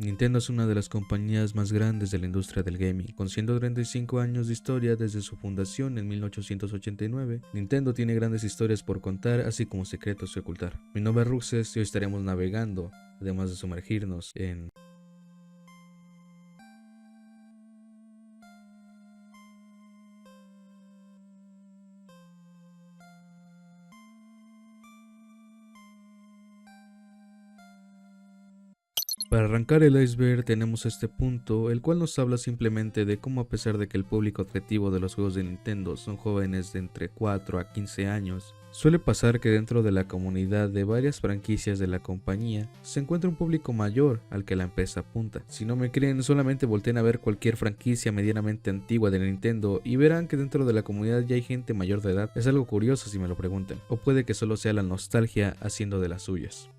Nintendo es una de las compañías más grandes de la industria del gaming, con 135 años de historia desde su fundación en 1889. Nintendo tiene grandes historias por contar, así como secretos que ocultar. Mi nombre es Ruxes y hoy estaremos navegando, además de sumergirnos en... Para arrancar el iceberg tenemos este punto, el cual nos habla simplemente de cómo, a pesar de que el público objetivo de los juegos de Nintendo son jóvenes de entre 4 a 15 años, suele pasar que dentro de la comunidad de varias franquicias de la compañía se encuentra un público mayor al que la empresa apunta. Si no me creen, solamente volteen a ver cualquier franquicia medianamente antigua de Nintendo y verán que dentro de la comunidad ya hay gente mayor de edad. Es algo curioso si me lo preguntan, o puede que solo sea la nostalgia haciendo de las suyas.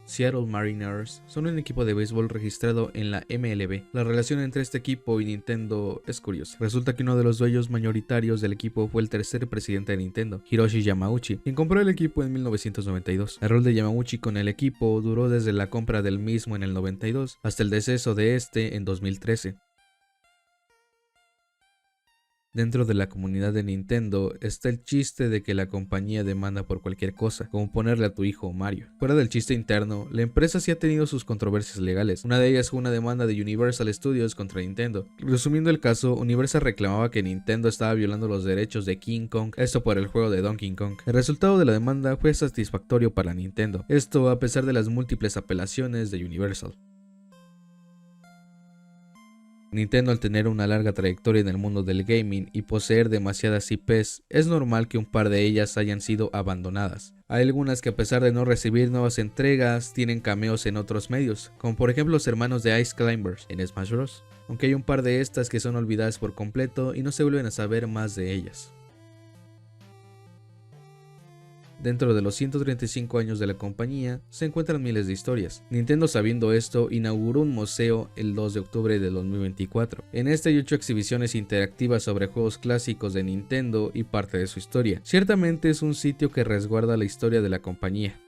Seattle Mariners son un equipo de béisbol registrado en la MLB. La relación entre este equipo y Nintendo es curiosa. Resulta que uno de los dueños mayoritarios del equipo fue el tercer presidente de Nintendo, Hiroshi Yamauchi, quien compró el equipo en 1992. El rol de Yamauchi con el equipo duró desde la compra del mismo en el 92 hasta el deceso de este en 2013. Dentro de la comunidad de Nintendo está el chiste de que la compañía demanda por cualquier cosa, como ponerle a tu hijo Mario. Fuera del chiste interno, la empresa sí ha tenido sus controversias legales. Una de ellas fue una demanda de Universal Studios contra Nintendo. Resumiendo el caso, Universal reclamaba que Nintendo estaba violando los derechos de King Kong, esto por el juego de Donkey Kong. El resultado de la demanda fue satisfactorio para Nintendo, esto a pesar de las múltiples apelaciones de Universal. Nintendo, al tener una larga trayectoria en el mundo del gaming y poseer demasiadas IPs, es normal que un par de ellas hayan sido abandonadas. Hay algunas que, a pesar de no recibir nuevas entregas, tienen cameos en otros medios, como por ejemplo los hermanos de Ice Climbers en Smash Bros. Aunque hay un par de estas que son olvidadas por completo y no se vuelven a saber más de ellas. Dentro de los 135 años de la compañía se encuentran miles de historias. Nintendo, sabiendo esto, inauguró un museo el 2 de octubre de 2024. En este hay 8 exhibiciones interactivas sobre juegos clásicos de Nintendo y parte de su historia. Ciertamente es un sitio que resguarda la historia de la compañía.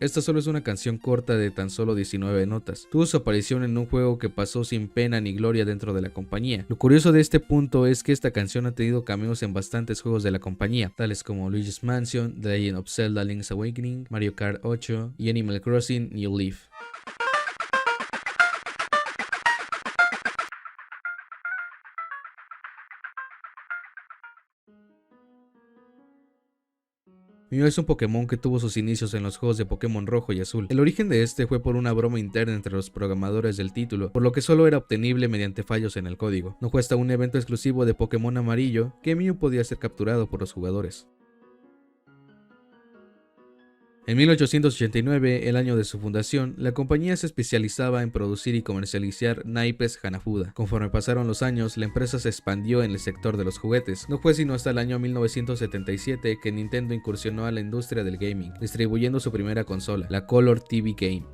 Esta solo es una canción corta de tan solo 19 notas. Tuvo su aparición en un juego que pasó sin pena ni gloria dentro de la compañía. Lo curioso de este punto es que esta canción ha tenido cameos en bastantes juegos de la compañía, tales como Luigi's Mansion, The Legend of Zelda Link's Awakening, Mario Kart 8 y Animal Crossing New Leaf. Mew es un Pokémon que tuvo sus inicios en los juegos de Pokémon Rojo y Azul. El origen de este fue por una broma interna entre los programadores del título, por lo que solo era obtenible mediante fallos en el código. No fue hasta un evento exclusivo de Pokémon Amarillo que Mew podía ser capturado por los jugadores. En 1889, el año de su fundación, la compañía se especializaba en producir y comercializar naipes Hanafuda. Conforme pasaron los años, la empresa se expandió en el sector de los juguetes. No fue sino hasta el año 1977 que Nintendo incursionó a la industria del gaming, distribuyendo su primera consola, la Color TV Game.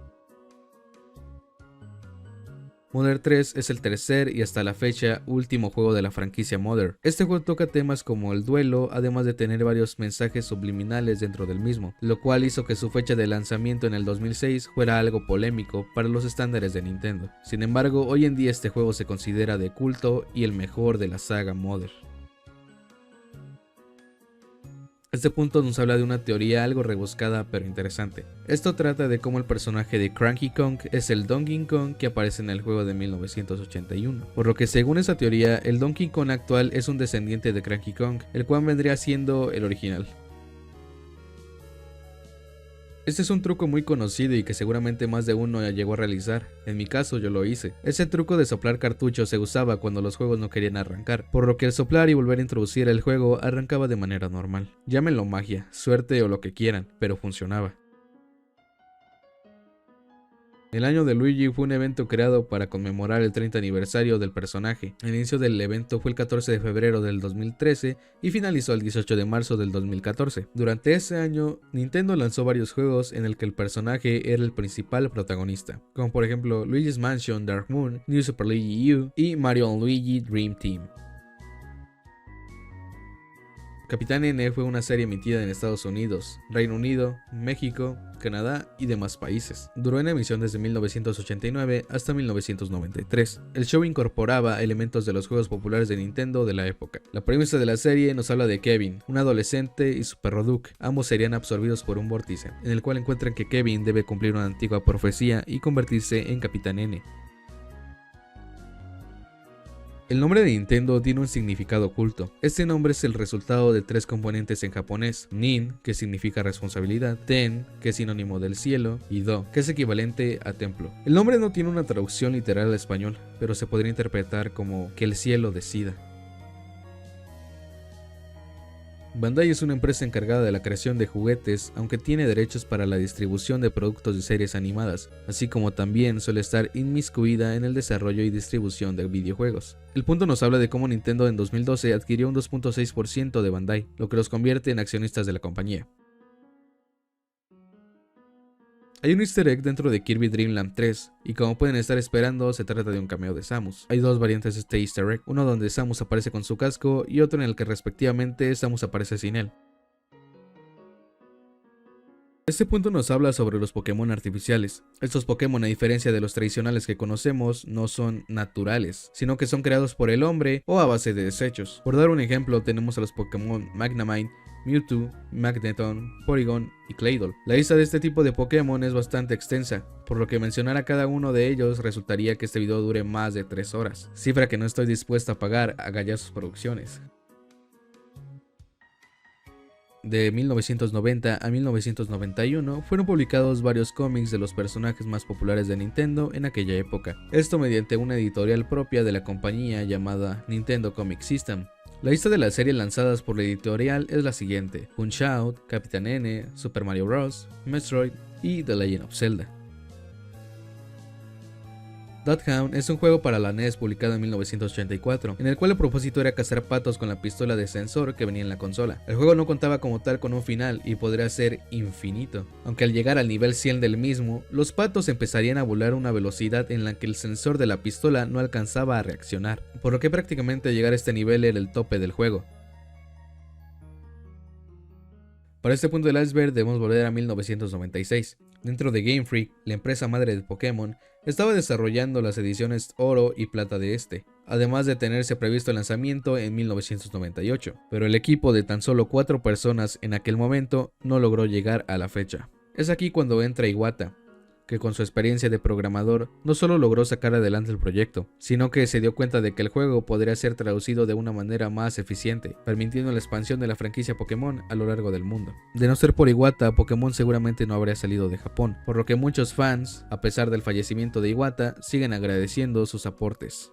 Mother 3 es el tercer y hasta la fecha último juego de la franquicia Mother. Este juego toca temas como el duelo, además de tener varios mensajes subliminales dentro del mismo, lo cual hizo que su fecha de lanzamiento en el 2006 fuera algo polémico para los estándares de Nintendo. Sin embargo, hoy en día este juego se considera de culto y el mejor de la saga Mother. Este punto nos habla de una teoría algo rebuscada pero interesante. Esto trata de cómo el personaje de Cranky Kong es el Donkey Kong que aparece en el juego de 1981. Por lo que, según esa teoría, el Donkey Kong actual es un descendiente de Cranky Kong, el cual vendría siendo el original. Este es un truco muy conocido y que seguramente más de uno ya llegó a realizar. En mi caso yo lo hice. Ese truco de soplar cartuchos se usaba cuando los juegos no querían arrancar, por lo que al soplar y volver a introducir el juego arrancaba de manera normal. Llámenlo magia, suerte o lo que quieran, pero funcionaba. El año de Luigi fue un evento creado para conmemorar el 30 aniversario del personaje. El inicio del evento fue el 14 de febrero del 2013 y finalizó el 18 de marzo del 2014. Durante ese año, Nintendo lanzó varios juegos en el que el personaje era el principal protagonista, como por ejemplo Luigi's Mansion Dark Moon, New Super Luigi U y Mario & Luigi Dream Team. Capitán N fue una serie emitida en Estados Unidos, Reino Unido, México, Canadá y demás países. Duró en emisión desde 1989 hasta 1993. El show incorporaba elementos de los juegos populares de Nintendo de la época. La premisa de la serie nos habla de Kevin, un adolescente, y su perro Duke. Ambos serían absorbidos por un vórtice, en el cual encuentran que Kevin debe cumplir una antigua profecía y convertirse en Capitán N. El nombre de Nintendo tiene un significado oculto. Este nombre es el resultado de tres componentes en japonés: Nin, que significa responsabilidad; Ten, que es sinónimo del cielo; y Do, que es equivalente a templo. El nombre no tiene una traducción literal al español, pero se podría interpretar como que el cielo decida. Bandai es una empresa encargada de la creación de juguetes, aunque tiene derechos para la distribución de productos y series animadas, así como también suele estar inmiscuida en el desarrollo y distribución de videojuegos. El punto nos habla de cómo Nintendo en 2012 adquirió un 2.6% de Bandai, lo que los convierte en accionistas de la compañía. Hay un easter egg dentro de Kirby Dream Land 3, y como pueden estar esperando, se trata de un cameo de Samus. Hay dos variantes de este easter egg, uno donde Samus aparece con su casco y otro en el que respectivamente Samus aparece sin él. Este punto nos habla sobre los Pokémon artificiales. Estos Pokémon, a diferencia de los tradicionales que conocemos, no son naturales, sino que son creados por el hombre o a base de desechos. Por dar un ejemplo, tenemos a los Pokémon Magnamine, Mewtwo, Magneton, Porygon y Claydol. La lista de este tipo de Pokémon es bastante extensa, por lo que mencionar a cada uno de ellos resultaría que este video dure más de 3 horas, cifra que no estoy dispuesto a pagar a gallar sus producciones. De 1990 a 1991 fueron publicados varios cómics de los personajes más populares de Nintendo en aquella época, esto mediante una editorial propia de la compañía llamada Nintendo Comic System. La lista de las series lanzadas por la editorial es la siguiente: Punch-Out!, Capitán N, Super Mario Bros., Metroid y The Legend of Zelda. Doghound es un juego para la NES publicado en 1984, en el cual el propósito era cazar patos con la pistola de sensor que venía en la consola. El juego no contaba como tal con un final y podría ser infinito, aunque al llegar al nivel 100 del mismo, los patos empezarían a volar a una velocidad en la que el sensor de la pistola no alcanzaba a reaccionar, por lo que prácticamente llegar a este nivel era el tope del juego. Para este punto del iceberg debemos volver a 1996. Dentro de Game Freak, la empresa madre de Pokémon, estaba desarrollando las ediciones oro y plata de este, además de tenerse previsto el lanzamiento en 1998, pero el equipo de tan solo 4 personas en aquel momento no logró llegar a la fecha. Es aquí cuando entra Iwata, que con su experiencia de programador no solo logró sacar adelante el proyecto, sino que se dio cuenta de que el juego podría ser traducido de una manera más eficiente, permitiendo la expansión de la franquicia Pokémon a lo largo del mundo. De no ser por Iwata, Pokémon seguramente no habría salido de Japón, por lo que muchos fans, a pesar del fallecimiento de Iwata, siguen agradeciendo sus aportes.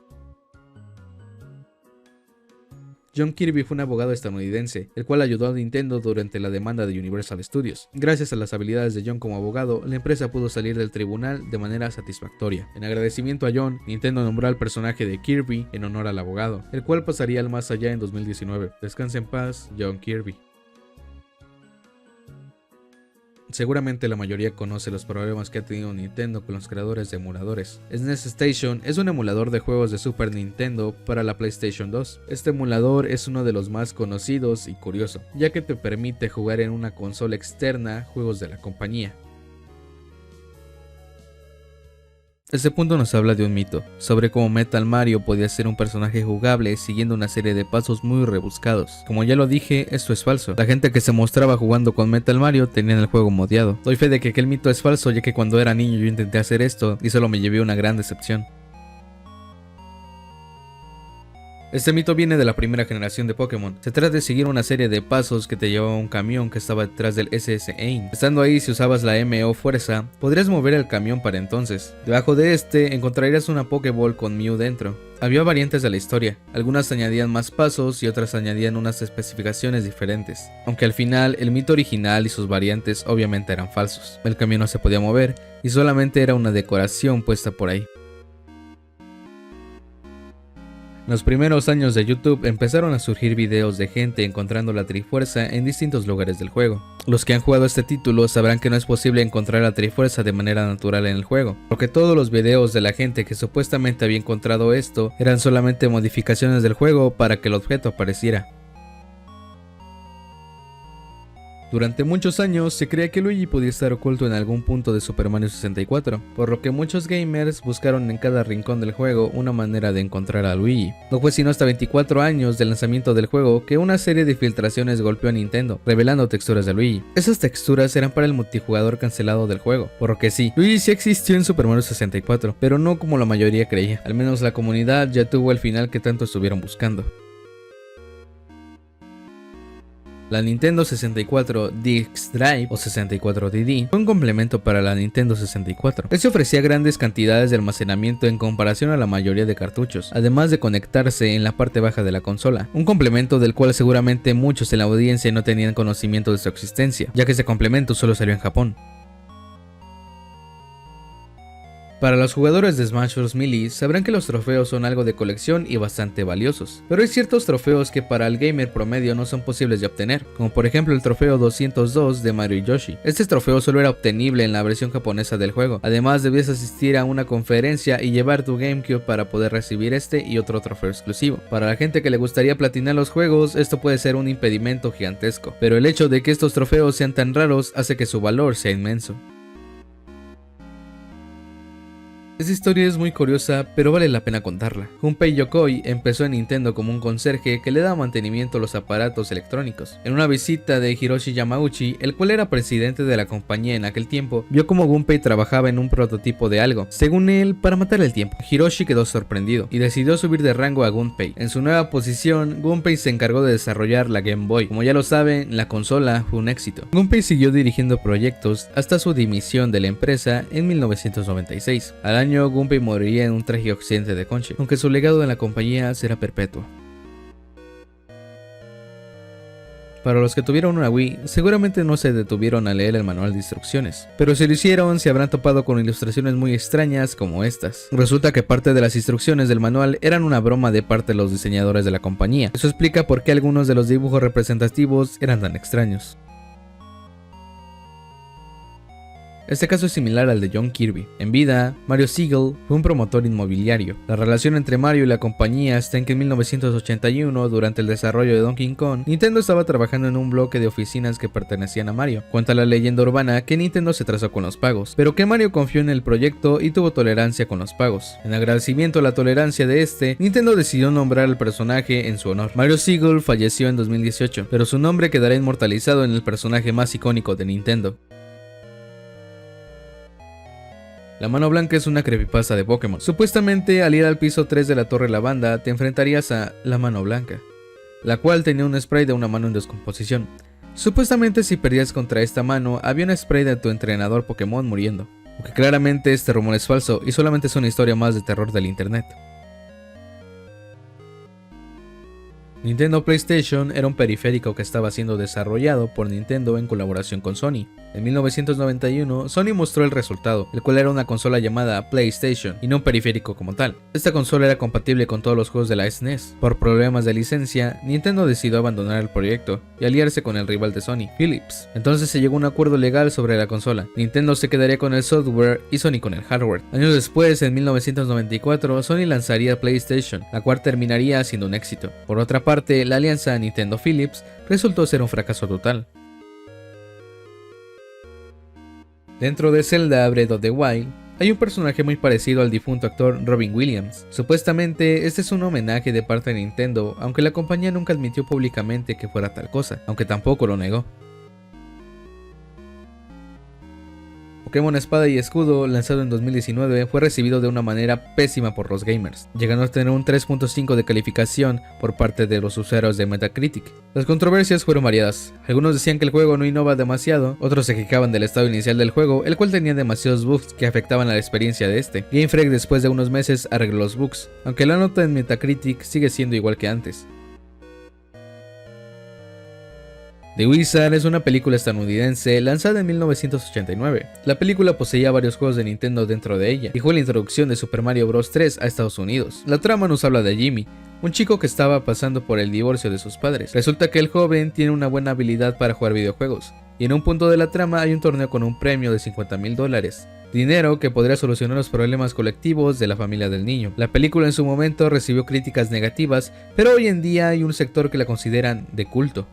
John Kirby fue un abogado estadounidense, el cual ayudó a Nintendo durante la demanda de Universal Studios. Gracias a las habilidades de John como abogado, la empresa pudo salir del tribunal de manera satisfactoria. En agradecimiento a John, Nintendo nombró al personaje de Kirby en honor al abogado, el cual pasaría al más allá en 2019. Descansa en paz, John Kirby. Seguramente la mayoría conoce los problemas que ha tenido Nintendo con los creadores de emuladores. SNES Station es un emulador de juegos de Super Nintendo para la PlayStation 2. Este emulador es uno de los más conocidos y curioso, ya que te permite jugar en una consola externa juegos de la compañía. Este punto nos habla de un mito, sobre cómo Metal Mario podía ser un personaje jugable siguiendo una serie de pasos muy rebuscados. Como ya lo dije, esto es falso. La gente que se mostraba jugando con Metal Mario tenía el juego modeado. Doy fe de que aquel mito es falso, ya que cuando era niño yo intenté hacer esto y solo me llevé una gran decepción. Este mito viene de la primera generación de Pokémon. Se trata de seguir una serie de pasos que te llevaba a un camión que estaba detrás del SS Aim. Estando ahí, si usabas la MO Fuerza, podrías mover el camión para entonces. Debajo de este encontrarías una Pokéball con Mew dentro. Había variantes de la historia, algunas añadían más pasos y otras añadían unas especificaciones diferentes, aunque al final el mito original y sus variantes obviamente eran falsos. El camión no se podía mover y solamente era una decoración puesta por ahí. En los primeros años de YouTube empezaron a surgir videos de gente encontrando la Trifuerza en distintos lugares del juego. Los que han jugado este título sabrán que no es posible encontrar la Trifuerza de manera natural en el juego, porque todos los videos de la gente que supuestamente había encontrado esto eran solamente modificaciones del juego para que el objeto apareciera. Durante muchos años se creía que Luigi podía estar oculto en algún punto de Super Mario 64, por lo que muchos gamers buscaron en cada rincón del juego una manera de encontrar a Luigi. No fue sino hasta 24 años del lanzamiento del juego que una serie de filtraciones golpeó a Nintendo, revelando texturas de Luigi. Esas texturas eran para el multijugador cancelado del juego, por lo que sí, Luigi sí existió en Super Mario 64, pero no como la mayoría creía. Al menos la comunidad ya tuvo el final que tanto estuvieron buscando. La Nintendo 64 Disk Drive o 64DD fue un complemento para la Nintendo 64. Este ofrecía grandes cantidades de almacenamiento en comparación a la mayoría de cartuchos, además de conectarse en la parte baja de la consola, un complemento del cual seguramente muchos en la audiencia no tenían conocimiento de su existencia, ya que este complemento solo salió en Japón. Para los jugadores de Smash Bros. Melee sabrán que los trofeos son algo de colección y bastante valiosos, pero hay ciertos trofeos que para el gamer promedio no son posibles de obtener, como por ejemplo el trofeo 202 de Mario y Yoshi. Este trofeo solo era obtenible en la versión japonesa del juego, además debías asistir a una conferencia y llevar tu GameCube para poder recibir este y otro trofeo exclusivo. Para la gente que le gustaría platinar los juegos, esto puede ser un impedimento gigantesco, pero el hecho de que estos trofeos sean tan raros hace que su valor sea inmenso. Esta historia es muy curiosa, pero vale la pena contarla. Gunpei Yokoi empezó en Nintendo como un conserje que le daba mantenimiento a los aparatos electrónicos. En una visita de Hiroshi Yamauchi, el cual era presidente de la compañía en aquel tiempo, vio como Gunpei trabajaba en un prototipo de algo, según él, para matar el tiempo. Hiroshi quedó sorprendido y decidió subir de rango a Gunpei. En su nueva posición, Gunpei se encargó de desarrollar la Game Boy. Como ya lo saben, la consola fue un éxito. Gunpei siguió dirigiendo proyectos hasta su dimisión de la empresa en 1996. Al año Gunpei moriría en un trágico accidente de coche, aunque su legado en la compañía será perpetuo. Para los que tuvieron una Wii, seguramente no se detuvieron a leer el manual de instrucciones, pero si lo hicieron se habrán topado con ilustraciones muy extrañas como estas. Resulta que parte de las instrucciones del manual eran una broma de parte de los diseñadores de la compañía. Eso explica por qué algunos de los dibujos representativos eran tan extraños. Este caso es similar al de John Kirby. En vida, Mario Siegel fue un promotor inmobiliario. La relación entre Mario y la compañía está en que en 1981, durante el desarrollo de Donkey Kong, Nintendo estaba trabajando en un bloque de oficinas que pertenecían a Mario. Cuenta la leyenda urbana que Nintendo se trazó con los pagos, pero que Mario confió en el proyecto y tuvo tolerancia con los pagos. En agradecimiento a la tolerancia de este, Nintendo decidió nombrar al personaje en su honor. Mario Siegel falleció en 2018, pero su nombre quedará inmortalizado en el personaje más icónico de Nintendo. La mano blanca es una creepypasta de Pokémon. Supuestamente, al ir al piso 3 de la Torre Lavanda, te enfrentarías a la mano blanca, la cual tenía un spray de una mano en descomposición. Supuestamente, si perdías contra esta mano, había un spray de tu entrenador Pokémon muriendo. Aunque claramente este rumor es falso y solamente es una historia más de terror del internet. Nintendo PlayStation era un periférico que estaba siendo desarrollado por Nintendo en colaboración con Sony. En 1991, Sony mostró el resultado, el cual era una consola llamada PlayStation y no un periférico como tal. Esta consola era compatible con todos los juegos de la SNES. Por problemas de licencia, Nintendo decidió abandonar el proyecto y aliarse con el rival de Sony, Philips. Entonces se llegó a un acuerdo legal sobre la consola. Nintendo se quedaría con el software y Sony con el hardware. Años después, en 1994, Sony lanzaría PlayStation, la cual terminaría siendo un éxito. Por otra parte, la alianza Nintendo-Philips resultó ser un fracaso total. Dentro de Zelda Breath of the Wild, hay un personaje muy parecido al difunto actor Robin Williams. Supuestamente, este es un homenaje de parte de Nintendo, aunque la compañía nunca admitió públicamente que fuera tal cosa, aunque tampoco lo negó. Pokémon Espada y Escudo, lanzado en 2019, fue recibido de una manera pésima por los gamers, llegando a tener un 3.5 de calificación por parte de los usuarios de Metacritic. Las controversias fueron variadas. Algunos decían que el juego no innova demasiado, otros se quejaban del estado inicial del juego, el cual tenía demasiados bugs que afectaban a la experiencia de este. Game Freak después de unos meses arregló los bugs, aunque la nota en Metacritic sigue siendo igual que antes. The Wizard es una película estadounidense lanzada en 1989. La película poseía varios juegos de Nintendo dentro de ella y fue la introducción de Super Mario Bros. 3 a Estados Unidos. La trama nos habla de Jimmy, un chico que estaba pasando por el divorcio de sus padres. Resulta que el joven tiene una buena habilidad para jugar videojuegos, y en un punto de la trama hay un torneo con un premio de $50,000. Dinero que podría solucionar los problemas colectivos de la familia del niño. La película en su momento recibió críticas negativas, pero hoy en día hay un sector que la consideran de culto.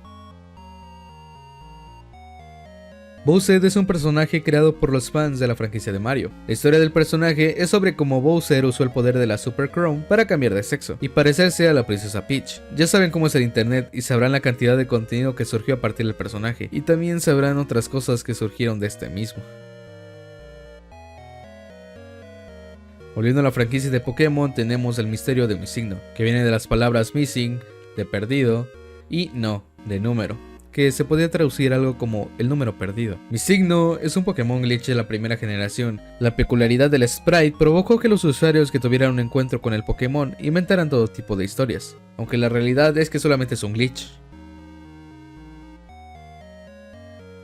Bowser es un personaje creado por los fans de la franquicia de Mario. La historia del personaje es sobre cómo Bowser usó el poder de la Super Crown para cambiar de sexo y parecerse a la princesa Peach. Ya saben cómo es el internet y sabrán la cantidad de contenido que surgió a partir del personaje, y también sabrán otras cosas que surgieron de este mismo. Volviendo a la franquicia de Pokémon, tenemos el misterio de Missigno, que viene de las palabras missing, de perdido, y no, de número, que se podría traducir algo como el número perdido. Missigno es un Pokémon glitch de la primera generación. La peculiaridad del sprite provocó que los usuarios que tuvieran un encuentro con el Pokémon inventaran todo tipo de historias, aunque la realidad es que solamente es un glitch.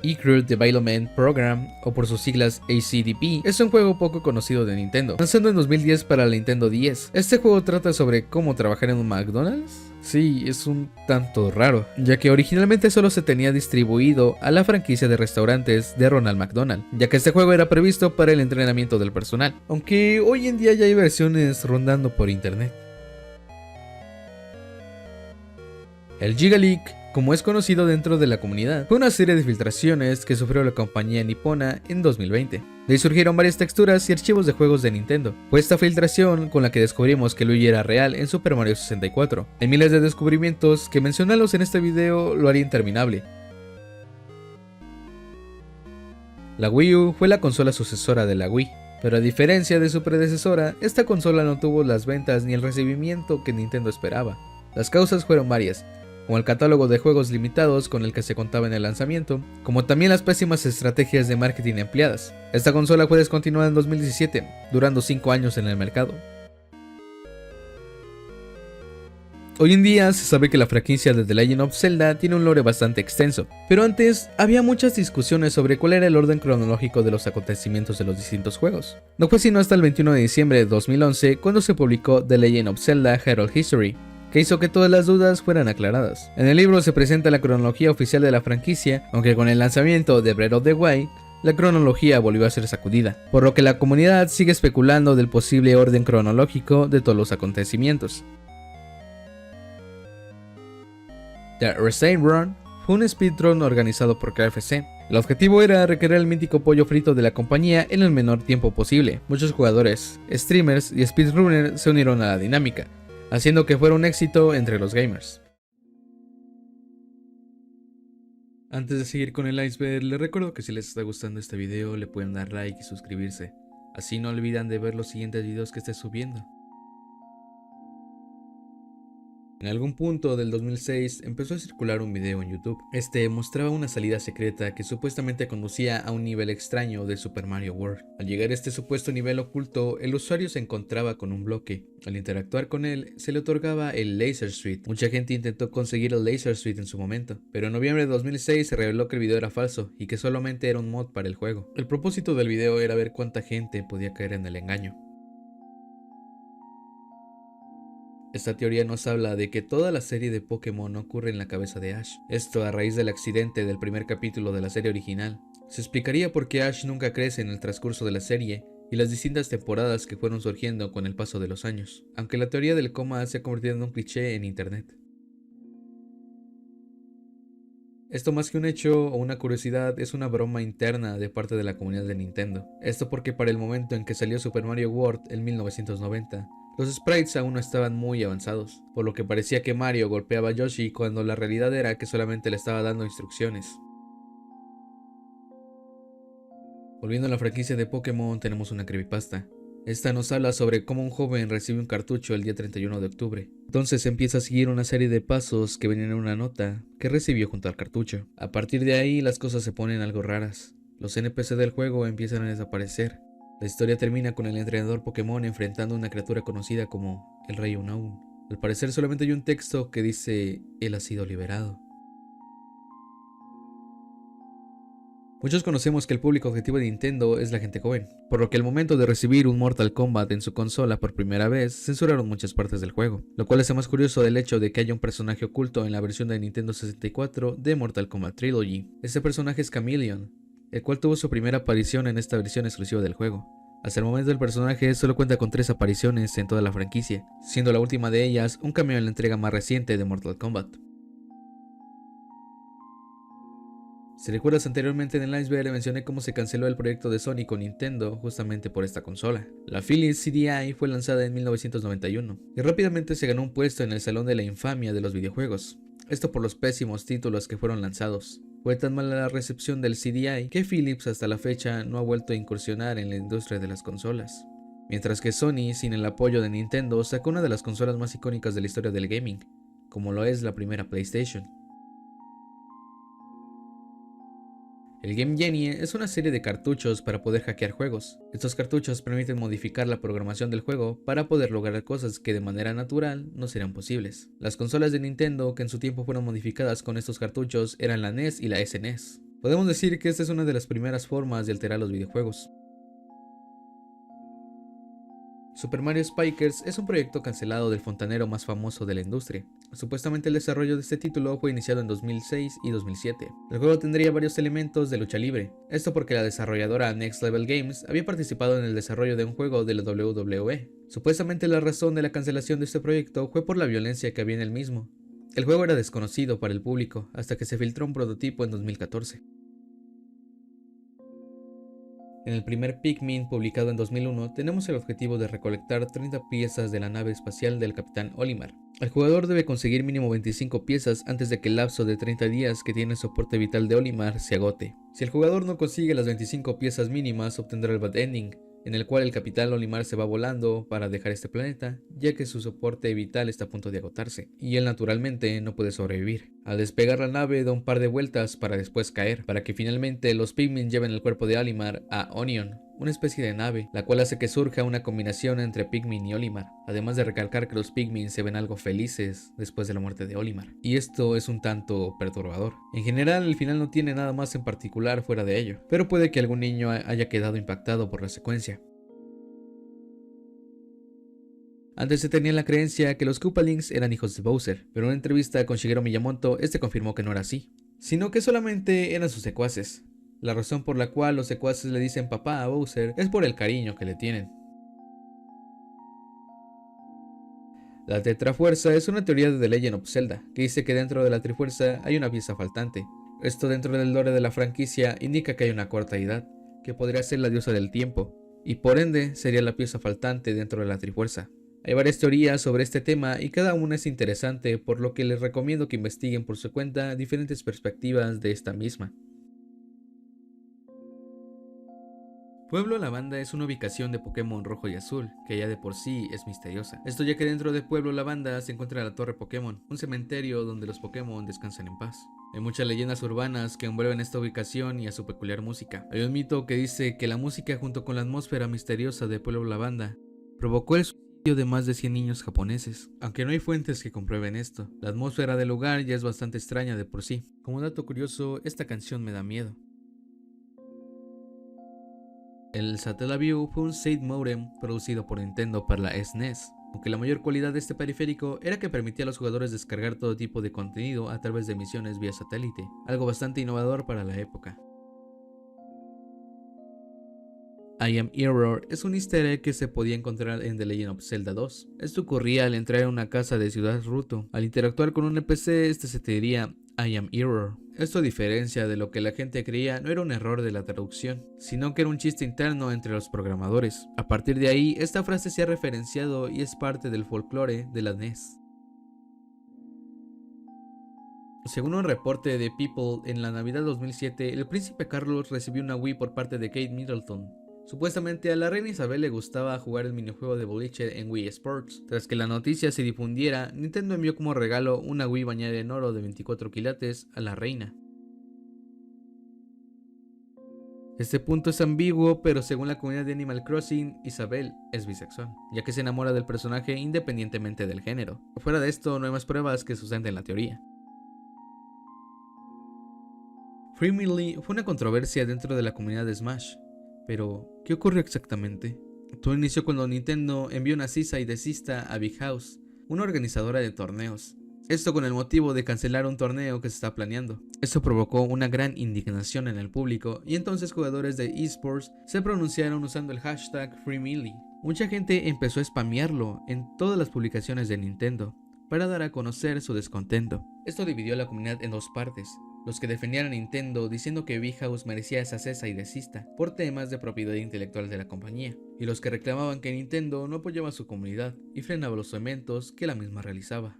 Ecruit Development Program, o por sus siglas ACDP, es un juego poco conocido de Nintendo, lanzado en 2010 para la Nintendo 10. Este juego trata sobre cómo trabajar en un McDonald's. Sí, es un tanto raro, ya que originalmente solo se tenía distribuido a la franquicia de restaurantes de Ronald McDonald, ya que este juego era previsto para el entrenamiento del personal, aunque hoy en día ya hay versiones rondando por internet. El Giga Leak, como es conocido dentro de la comunidad, fue una serie de filtraciones que sufrió la compañía nipona en 2020. De ahí surgieron varias texturas y archivos de juegos de Nintendo. Fue esta filtración con la que descubrimos que Luigi era real en Super Mario 64. Hay miles de descubrimientos que mencionarlos en este video lo haría interminable. La Wii U fue la consola sucesora de la Wii, pero a diferencia de su predecesora, esta consola no tuvo las ventas ni el recibimiento que Nintendo esperaba. Las causas fueron varias, como el catálogo de juegos limitados con el que se contaba en el lanzamiento, como también las pésimas estrategias de marketing empleadas. Esta consola fue descontinuada en 2017, durando 5 años en el mercado. Hoy en día se sabe que la franquicia de The Legend of Zelda tiene un lore bastante extenso, pero antes había muchas discusiones sobre cuál era el orden cronológico de los acontecimientos de los distintos juegos. No fue sino hasta el 21 de diciembre de 2011 cuando se publicó The Legend of Zelda Herald History, que hizo que todas las dudas fueran aclaradas. En el libro se presenta la cronología oficial de la franquicia, aunque con el lanzamiento de Breath of the Wild, la cronología volvió a ser sacudida, por lo que la comunidad sigue especulando del posible orden cronológico de todos los acontecimientos. The Reset Run fue un speedrun organizado por KFC. El objetivo era recrear el mítico pollo frito de la compañía en el menor tiempo posible. Muchos jugadores, streamers y speedrunners se unieron a la dinámica, haciendo que fuera un éxito entre los gamers. Antes de seguir con el iceberg, les recuerdo que si les está gustando este video le pueden dar like y suscribirse. Así no olvidan de ver los siguientes videos que esté subiendo. En algún punto del 2006 empezó a circular un video en YouTube. Este mostraba una salida secreta que supuestamente conducía a un nivel extraño de Super Mario World. Al llegar a este supuesto nivel oculto, el usuario se encontraba con un bloque. Al interactuar con él, se le otorgaba el Laser Suite. Mucha gente intentó conseguir el Laser Suite en su momento, pero en noviembre de 2006 se reveló que el video era falso y que solamente era un mod para el juego. El propósito del video era ver cuánta gente podía caer en el engaño. Esta teoría nos habla de que toda la serie de Pokémon ocurre en la cabeza de Ash. Esto a raíz del accidente del primer capítulo de la serie original. Se explicaría por qué Ash nunca crece en el transcurso de la serie y las distintas temporadas que fueron surgiendo con el paso de los años, aunque la teoría del coma se ha convertido en un cliché en internet. Esto más que un hecho o una curiosidad es una broma interna de parte de la comunidad de Nintendo. Esto porque para el momento en que salió Super Mario World en 1990, los sprites aún no estaban muy avanzados, por lo que parecía que Mario golpeaba a Yoshi cuando la realidad era que solamente le estaba dando instrucciones. Volviendo a la franquicia de Pokémon, tenemos una creepypasta. Esta nos habla sobre cómo un joven recibe un cartucho el día 31 de octubre. Entonces empieza a seguir una serie de pasos que venían en una nota que recibió junto al cartucho. A partir de ahí las cosas se ponen algo raras. Los NPC del juego empiezan a desaparecer. La historia termina con el entrenador Pokémon enfrentando a una criatura conocida como el Rey Unknown. Al parecer solamente hay un texto que dice "Él ha sido liberado". Muchos conocemos que el público objetivo de Nintendo es la gente joven, por lo que al momento de recibir un Mortal Kombat en su consola por primera vez, censuraron muchas partes del juego, lo cual es más curioso del hecho de que haya un personaje oculto en la versión de Nintendo 64 de Mortal Kombat Trilogy. Este personaje es Chameleon, el cual tuvo su primera aparición en esta versión exclusiva del juego. Hasta el momento el personaje solo cuenta con 3 apariciones en toda la franquicia, siendo la última de ellas un cameo en la entrega más reciente de Mortal Kombat. Si recuerdas anteriormente en el Iceberg mencioné cómo se canceló el proyecto de Sony con Nintendo justamente por esta consola. La Philips CDI fue lanzada en 1991 y rápidamente se ganó un puesto en el Salón de la Infamia de los videojuegos, esto por los pésimos títulos que fueron lanzados. Fue tan mala la recepción del CDI que Philips hasta la fecha no ha vuelto a incursionar en la industria de las consolas. Mientras que Sony, sin el apoyo de Nintendo, sacó una de las consolas más icónicas de la historia del gaming, como lo es la primera PlayStation. El Game Genie es una serie de cartuchos para poder hackear juegos. Estos cartuchos permiten modificar la programación del juego para poder lograr cosas que de manera natural no serían posibles. Las consolas de Nintendo que en su tiempo fueron modificadas con estos cartuchos eran la NES y la SNES. Podemos decir que esta es una de las primeras formas de alterar los videojuegos. Super Mario Spikers es un proyecto cancelado del fontanero más famoso de la industria. Supuestamente el desarrollo de este título fue iniciado en 2006 y 2007. El juego tendría varios elementos de lucha libre, esto porque la desarrolladora Next Level Games había participado en el desarrollo de un juego de la WWE. Supuestamente la razón de la cancelación de este proyecto fue por la violencia que había en el mismo. El juego era desconocido para el público hasta que se filtró un prototipo en 2014. En el primer Pikmin, publicado en 2001, tenemos el objetivo de recolectar 30 piezas de la nave espacial del Capitán Olimar. El jugador debe conseguir mínimo 25 piezas antes de que el lapso de 30 días que tiene el soporte vital de Olimar se agote. Si el jugador no consigue las 25 piezas mínimas, obtendrá el Bad Ending, en el cual el Capitán Olimar se va volando para dejar este planeta, ya que su soporte vital está a punto de agotarse, y él naturalmente no puede sobrevivir. Al despegar la nave da un par de vueltas para después caer, para que finalmente los Pikmin lleven el cuerpo de Olimar a Onion, una especie de nave, la cual hace que surja una combinación entre Pikmin y Olimar, además de recalcar que los Pikmin se ven algo felices después de la muerte de Olimar, y esto es un tanto perturbador. En general el final no tiene nada más en particular fuera de ello, pero puede que algún niño haya quedado impactado por la secuencia. Antes se tenía la creencia que los Koopalings eran hijos de Bowser, pero en una entrevista con Shigeru Miyamoto este confirmó que no era así, sino que solamente eran sus secuaces. La razón por la cual los secuaces le dicen papá a Bowser es por el cariño que le tienen. La Tetrafuerza es una teoría de The Legend of Zelda, que dice que dentro de la Trifuerza hay una pieza faltante. Esto dentro del lore de la franquicia indica que hay una cuarta deidad, que podría ser la diosa del tiempo, y por ende sería la pieza faltante dentro de la Trifuerza. Hay varias teorías sobre este tema y cada una es interesante, por lo que les recomiendo que investiguen por su cuenta diferentes perspectivas de esta misma. Pueblo Lavanda es una ubicación de Pokémon rojo y azul, que ya de por sí es misteriosa. Esto ya que dentro de Pueblo Lavanda se encuentra la Torre Pokémon, un cementerio donde los Pokémon descansan en paz. Hay muchas leyendas urbanas que envuelven esta ubicación y a su peculiar música. Hay un mito que dice que la música junto con la atmósfera misteriosa de Pueblo Lavanda provocó el suicidio de más de 100 niños japoneses. Aunque no hay fuentes que comprueben esto, la atmósfera del lugar ya es bastante extraña de por sí. Como dato curioso, esta canción me da miedo. El Satellaview fue un SATA modem producido por Nintendo para la SNES, aunque la mayor cualidad de este periférico era que permitía a los jugadores descargar todo tipo de contenido a través de emisiones vía satélite, algo bastante innovador para la época. I Am Error es un easter egg que se podía encontrar en The Legend of Zelda 2. Esto ocurría al entrar en una casa de Ciudad Ruto. Al interactuar con un NPC, este se te diría I Am Error. Esto, a diferencia de lo que la gente creía, no era un error de la traducción, sino que era un chiste interno entre los programadores. A partir de ahí, esta frase se ha referenciado y es parte del folclore de la NES. Según un reporte de People, en la Navidad 2007, el príncipe Carlos recibió una Wii por parte de Kate Middleton. Supuestamente a la reina Isabel le gustaba jugar el minijuego de boliche en Wii Sports. Tras que la noticia se difundiera, Nintendo envió como regalo una Wii bañada en oro de 24 quilates a la reina. Este punto es ambiguo, pero según la comunidad de Animal Crossing, Isabel es bisexual, ya que se enamora del personaje independientemente del género. Fuera de esto, no hay más pruebas que sustenten la teoría. Free Millie fue una controversia dentro de la comunidad de Smash. Pero, ¿qué ocurrió exactamente? Todo inició cuando Nintendo envió una cease y desista a Big House, una organizadora de torneos. Esto con el motivo de cancelar un torneo que se está planeando. Esto provocó una gran indignación en el público y entonces jugadores de eSports se pronunciaron usando el hashtag FreeMillie. Mucha gente empezó a spamearlo en todas las publicaciones de Nintendo para dar a conocer su descontento. Esto dividió a la comunidad en dos partes. los que defendían a Nintendo diciendo que Big House merecía esa cesa y desista por temas de propiedad intelectual de la compañía, y los que reclamaban que Nintendo no apoyaba a su comunidad y frenaba los eventos que la misma realizaba.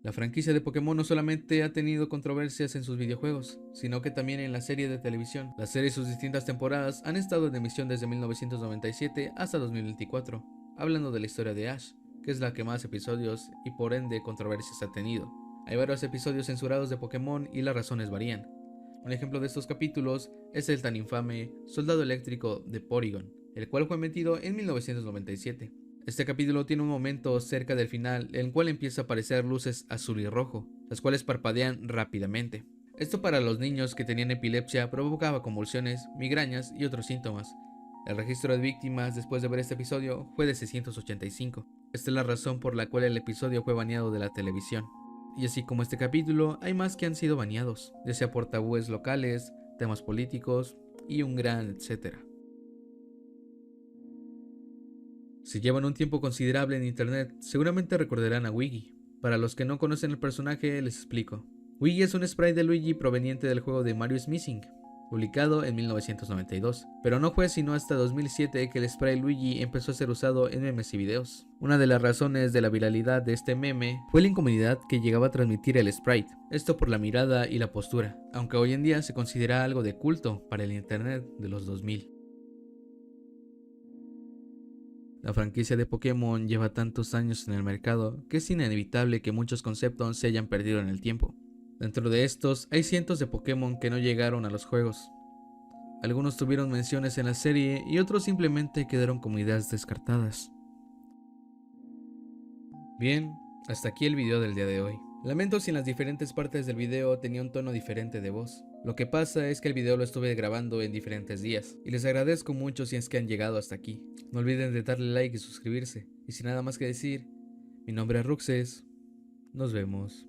La franquicia de Pokémon no solamente ha tenido controversias en sus videojuegos, sino que también en la serie de televisión. La serie y sus distintas temporadas han estado en emisión desde 1997 hasta 2024, hablando de la historia de Ash, que es la que más episodios y por ende controversias ha tenido. Hay varios episodios censurados de Pokémon y las razones varían. Un ejemplo de estos capítulos es el tan infame Soldado Eléctrico de Porygon, el cual fue emitido en 1997. Este capítulo tiene un momento cerca del final en el cual empieza a aparecer luces azul y rojo, las cuales parpadean rápidamente. Esto para los niños que tenían epilepsia provocaba convulsiones, migrañas y otros síntomas. El registro de víctimas después de ver este episodio fue de 685. Esta es la razón por la cual el episodio fue baneado de la televisión. Y así como este capítulo, hay más que han sido baneados, ya sea por tabúes locales, temas políticos y un gran etcétera. Si llevan un tiempo considerable en internet, seguramente recordarán a Wiggy. Para los que no conocen el personaje, les explico. Wiggy es un sprite de Luigi proveniente del juego de Mario is Missing, publicado en 1992, pero no fue sino hasta 2007 que el sprite Luigi empezó a ser usado en memes y videos. Una de las razones de la viralidad de este meme fue la incomodidad que llegaba a transmitir el sprite, esto por la mirada y la postura, aunque hoy en día se considera algo de culto para el internet de los 2000. La franquicia de Pokémon lleva tantos años en el mercado que es inevitable que muchos conceptos se hayan perdido en el tiempo. Dentro de estos hay cientos de Pokémon que no llegaron a los juegos. Algunos tuvieron menciones en la serie y otros simplemente quedaron como ideas descartadas. Bien, hasta aquí el video del día de hoy. Lamento si en las diferentes partes del video tenía un tono diferente de voz. Lo que pasa es que el video lo estuve grabando en diferentes días, y les agradezco mucho si es que han llegado hasta aquí. No olviden de darle like y suscribirse. Y sin nada más que decir, mi nombre es Ruxes. Nos vemos.